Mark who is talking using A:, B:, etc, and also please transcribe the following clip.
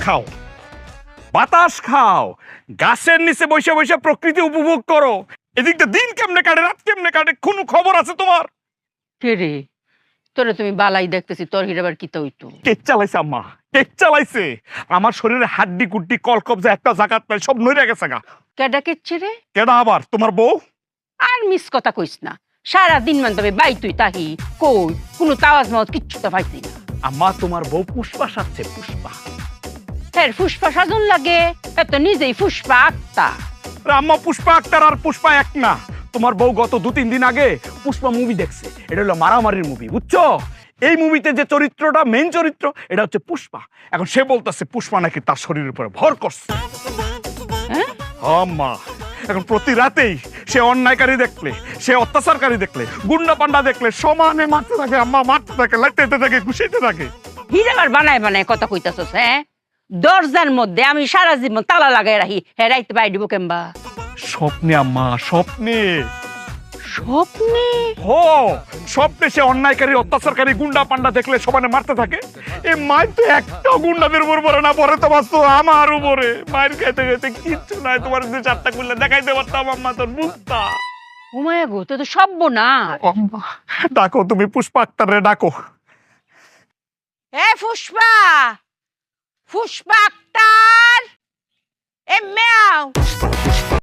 A: খাও, বাতাস খাও, গাছের নিচে বসে বসে প্রকৃতি উপভোগ করো। এদিকটা দিন কেমনে কাটে, রাত কেমনে কাটে, কোনো খবর আছে তোমার?
B: কে রে তোরে তুমি বালাই দেখতেছি, তোর হিরাবার কি হইতো?
A: কে চালাইছে আম্মা, কে চালাইছে? আমার শরীরে হাড্ডি কুড্ডি কলকবজা একটা জাগাত নাই, সব নইরা গেছে গা।
B: কেডা কেচ্ছে রে?
A: কেডা আবার? তোমার বউ।
B: আর মিস কথা কইস না, সারাদিন মান তবে বাই তুই তাহি কই কোনো তাওয়াজ মাওয়াজ কিচ্ছু তো পাইছি না।
A: আম্মা তোমার বউ পুষ্পা সাজছে, পুষ্পা।
B: হ্যাঁ ফুসফা সাজন লাগে, এত নিজেই ফুসপা আক্তা।
A: আরে আম্মা, পুষ্পা আক্তার আর পুষ্পা এক না। তোমার বউ গত 2-3 দিন আগে পুষ্পা মুভি দেখছে, এটা হলো মারামারির মুভি, বুঝছো? এই মুভিতে যে চরিত্রটা, মেইন চরিত্র, এটা হচ্ছে পুষ্পা। এখন সে বলতেছে পুষ্পা নাকি তার শরীরের উপরে ভর করছে।
B: হ্যাঁ
A: আম্মা, এখন প্রতি রাতেই সে অন্যায়কারী দেখলে, সে অত্যাচারকারী দেখলে, গুন্ডা পান্ডা দেখলে সমানে মারতে থাকে আম্মা, মারতে থাকে, লাইতে থাকে, ঘুষাইতে থাকে।
B: হিরাবার বানায় বানায় কথা কইতাছস? হ্যাঁ দরজার মধ্যে আমি সারা জীবন তালা লাগাই রাখি, হ্যাঁ রাইতে বাই দিব কেমবা?
A: স্বপ্নে আম্মা, স্বপ্নে।
B: স্বপ্নে?
A: হো, স্বপ্নে সে অন্যায়কারী, অত্যাচারকারী, গুন্ডা পান্ডা দেখলে সমানে মারতে থাকে। এই মায়ের তো একটাও গুন্ডাদের উপর পড়ে না, পরে তো বাঁচতো আমার উপরে। মায়ের খাইতে খাইতে কিচ্ছু নাই, তোমার যে চারটা করলে দেখাইতে পারতাম আম্মা, তোর মুখটা।
B: উমায়া গো, তো তো সর্বনাশ।
A: আম্মা, ডাকো তুমি পুষ্পা আক্তারে, ডাকো।
B: এ ফুসপা, ফুসপা আক্তার, এ মেয়াও।